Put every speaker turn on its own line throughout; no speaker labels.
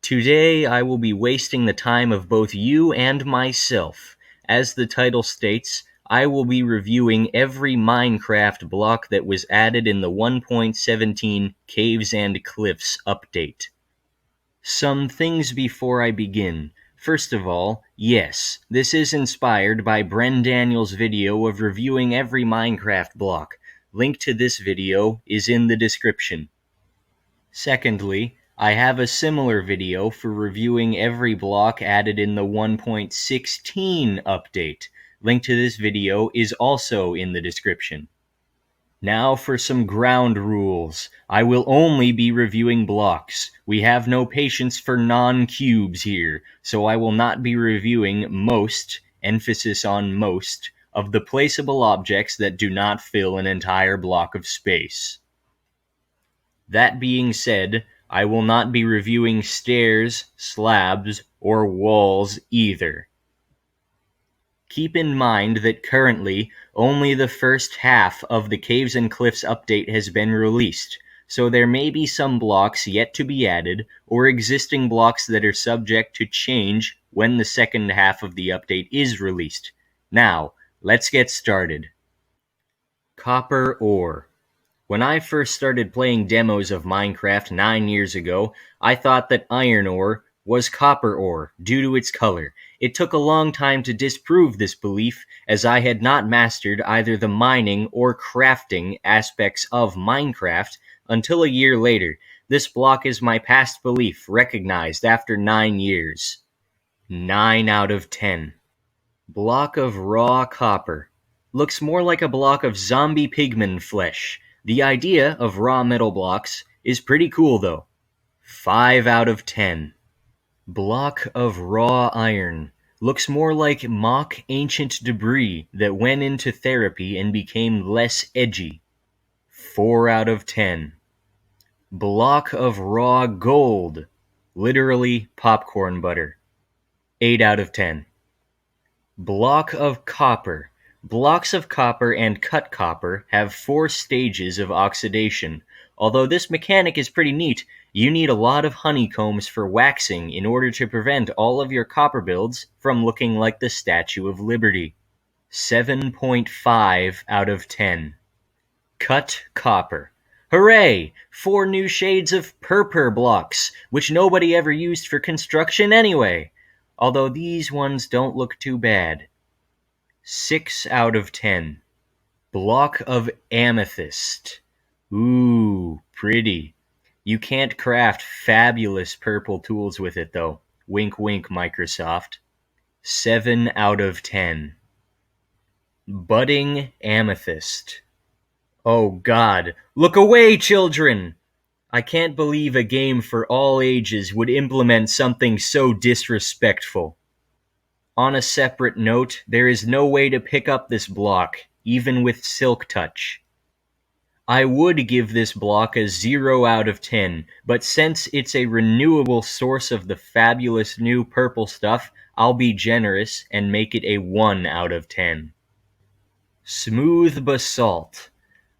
Today I will be wasting the time of both you and myself. As the title states, I will be reviewing every Minecraft block that was added in the 1.17 Caves and Cliffs update. Some things before I begin. First of all, yes, this is inspired by Brendaniel's video of reviewing every Minecraft block. Link to this video is in the description. Secondly, I have a similar video for reviewing every block added in the 1.16 update. Link to this video is also in the description. Now for some ground rules. I will only be reviewing blocks. We have no patience for non-cubes here, so I will not be reviewing most, emphasis on most, of the placeable objects that do not fill an entire block of space. That being said, I will not be reviewing stairs, slabs, or walls either. Keep in mind that currently, only the first half of the Caves and Cliffs update has been released, so there may be some blocks yet to be added, or existing blocks that are subject to change when the second half of the update is released. Now, let's get started. Copper ore. When I first started playing demos of Minecraft 9 years ago, I thought that iron ore was copper ore due to its color. It took a long time to disprove this belief, as I had not mastered either the mining or crafting aspects of Minecraft until a year later. This block is my past belief, recognized after 9 years. 9 out of 10. Block of raw copper. Looks more like a block of zombie pigman flesh. The idea of raw metal blocks is pretty cool though. 5 out of 10. Block of raw iron. Looks more like mock ancient debris that went into therapy and became less edgy. 4 out of 10. Block of raw gold. Literally popcorn butter. 8 out of 10. Block of copper. Blocks of copper and cut copper have 4 stages of oxidation. Although this mechanic is pretty neat, you need a lot of honeycombs for waxing in order to prevent all of your copper builds from looking like the Statue of Liberty. 7.5 out of 10. Cut copper. Hooray! 4 new shades of purple blocks, which nobody ever used for construction anyway. Although these ones don't look too bad. 6 out of 10. Block of amethyst. Ooh, pretty. You can't craft fabulous purple tools with it though. Wink wink, Microsoft. 7 out of 10. Budding amethyst. Oh god, look away, children! I can't believe a game for all ages would implement something so disrespectful. On a separate note, there is no way to pick up this block, even with Silk Touch. I would give this block a 0 out of 10, but since it's a renewable source of the fabulous new purple stuff, I'll be generous and make it a 1 out of 10. Smooth basalt.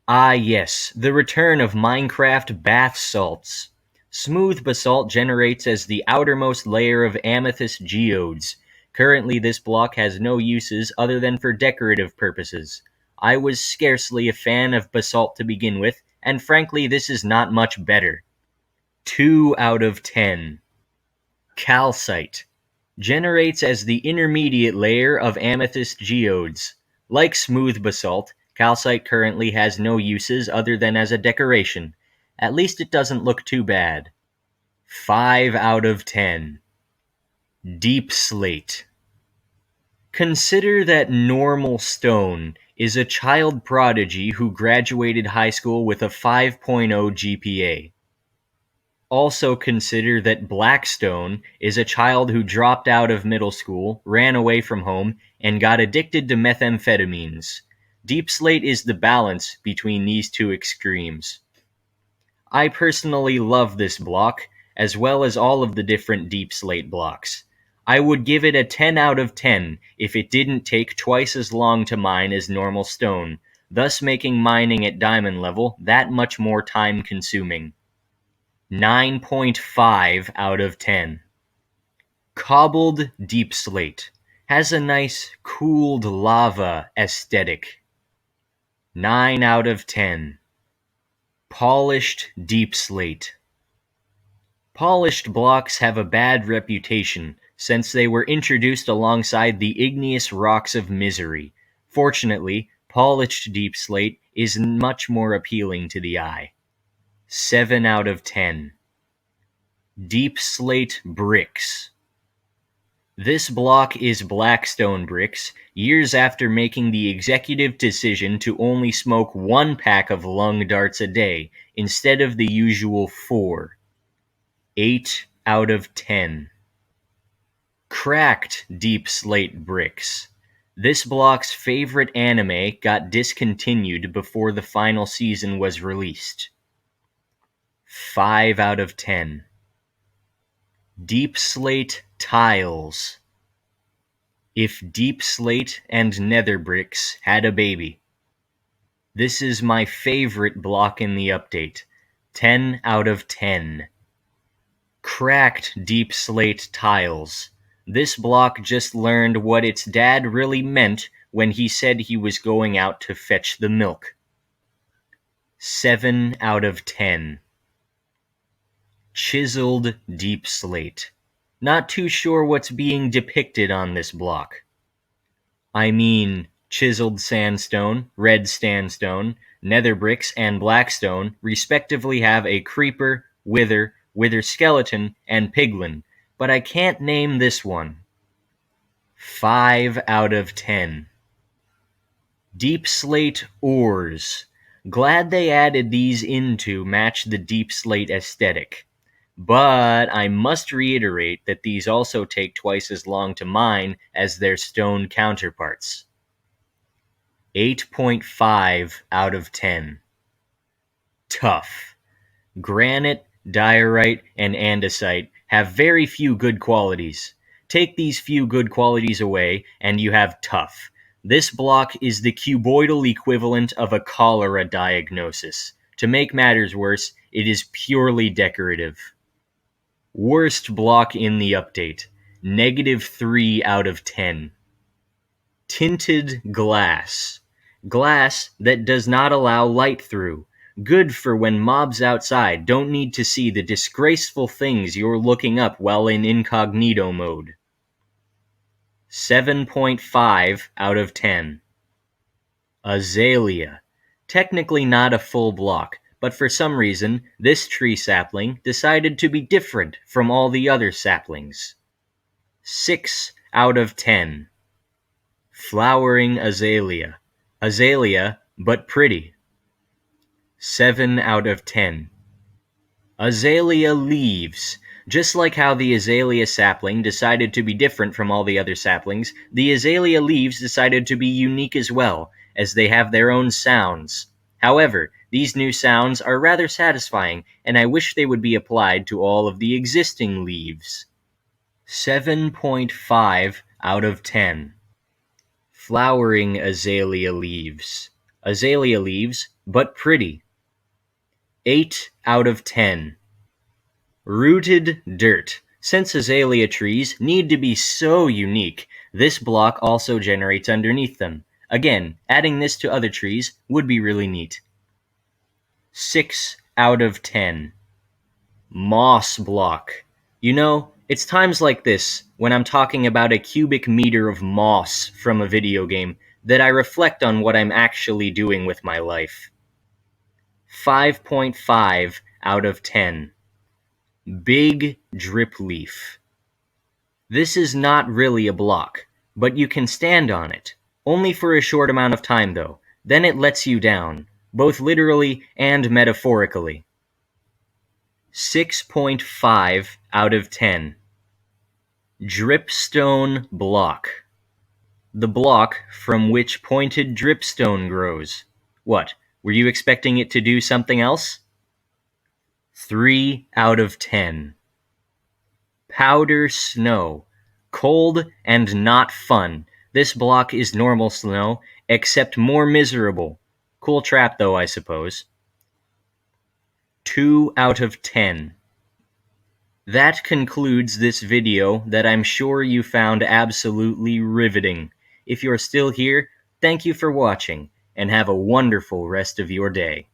Ah yes, the return of Minecraft bath salts. Smooth basalt generates as the outermost layer of amethyst geodes. Currently, this block has no uses other than for decorative purposes. I was scarcely a fan of basalt to begin with, and frankly, this is not much better. 2 out of 10. Calcite. Generates as the intermediate layer of amethyst geodes. Like smooth basalt, calcite currently has no uses other than as a decoration. At least it doesn't look too bad. 5 out of 10. Deep slate. Consider that normal stone is a child prodigy who graduated high school with a 5.0 GPA. Also consider that Blackstone is a child who dropped out of middle school, ran away from home, and got addicted to methamphetamines. Deep slate is the balance between these two extremes. I personally love this block, as well as all of the different deep slate blocks. I would give it a 10 out of 10 if it didn't take twice as long to mine as normal stone, thus making mining at diamond level that much more time-consuming. 9.5 out of 10. Cobbled deep slate. Has a nice cooled lava aesthetic. 9 out of 10. Polished deep slate. Polished blocks have a bad reputation since they were introduced alongside the igneous rocks of misery. Fortunately, polished deep slate is much more appealing to the eye. 7 out of 10. Deep slate bricks. This block is Blackstone bricks, years after making the executive decision to only smoke 1 pack of lung darts a day instead of the usual 4. 8 out of 10. Cracked deep slate bricks. This block's favorite anime got discontinued before the final season was released. 5 out of 10. Deep slate tiles. If deep slate and nether bricks had a baby. This is my favorite block in the update. 10 out of 10. Cracked deep slate tiles. This block just learned what its dad really meant when he said he was going out to fetch the milk. 7 out of 10. Chiseled deep slate. Not too sure what's being depicted on this block. I mean, chiseled sandstone, red sandstone, nether bricks, and blackstone respectively have a creeper, wither skeleton, and piglin, but I can't name this one. 5 out of 10. Deep slate ores. Glad they added these in to match the deep slate aesthetic. But I must reiterate that these also take twice as long to mine as their stone counterparts. 8.5 out of 10. Tough. Granite, diorite, and andesite have very few good qualities. Take these few good qualities away, and you have tough. This block is the cuboidal equivalent of a cholera diagnosis. To make matters worse, it is purely decorative. Worst block in the update. -3 out of 10. Tinted glass. Glass that does not allow light through. Good for when mobs outside don't need to see the disgraceful things you're looking up while in incognito mode. 7.5 out of 10. Azalea. Technically not a full block, but for some reason, this tree sapling decided to be different from all the other saplings. 6 out of 10. Flowering azalea. Azalea, but pretty. 7 out of 10. Azalea leaves. Just like how the azalea sapling decided to be different from all the other saplings, the azalea leaves decided to be unique as well, as they have their own sounds. However, these new sounds are rather satisfying, and I wish they would be applied to all of the existing leaves. 7.5 out of 10. Flowering azalea leaves. Azalea leaves, but pretty. 8 out of 10. Rooted dirt. Since azalea trees need to be so unique, this block also generates underneath them. Again, adding this to other trees would be really neat. 6 out of 10. Moss block. You know, it's times like this, when I'm talking about a cubic meter of moss from a video game, that I reflect on what I'm actually doing with my life. 5.5 out of 10. Big drip leaf. This is not really a block, but you can stand on it. Only for a short amount of time though, then it lets you down, both literally and metaphorically. 6.5 out of 10. Dripstone block. The block from which pointed dripstone grows. What, were you expecting it to do something else? 3 out of 10. Powder snow. Cold and not fun. This block is normal snow, except more miserable. Cool trap though, I suppose. 2 out of 10. That concludes this video that I'm sure you found absolutely riveting. If you're still here, thank you for watching, and have a wonderful rest of your day.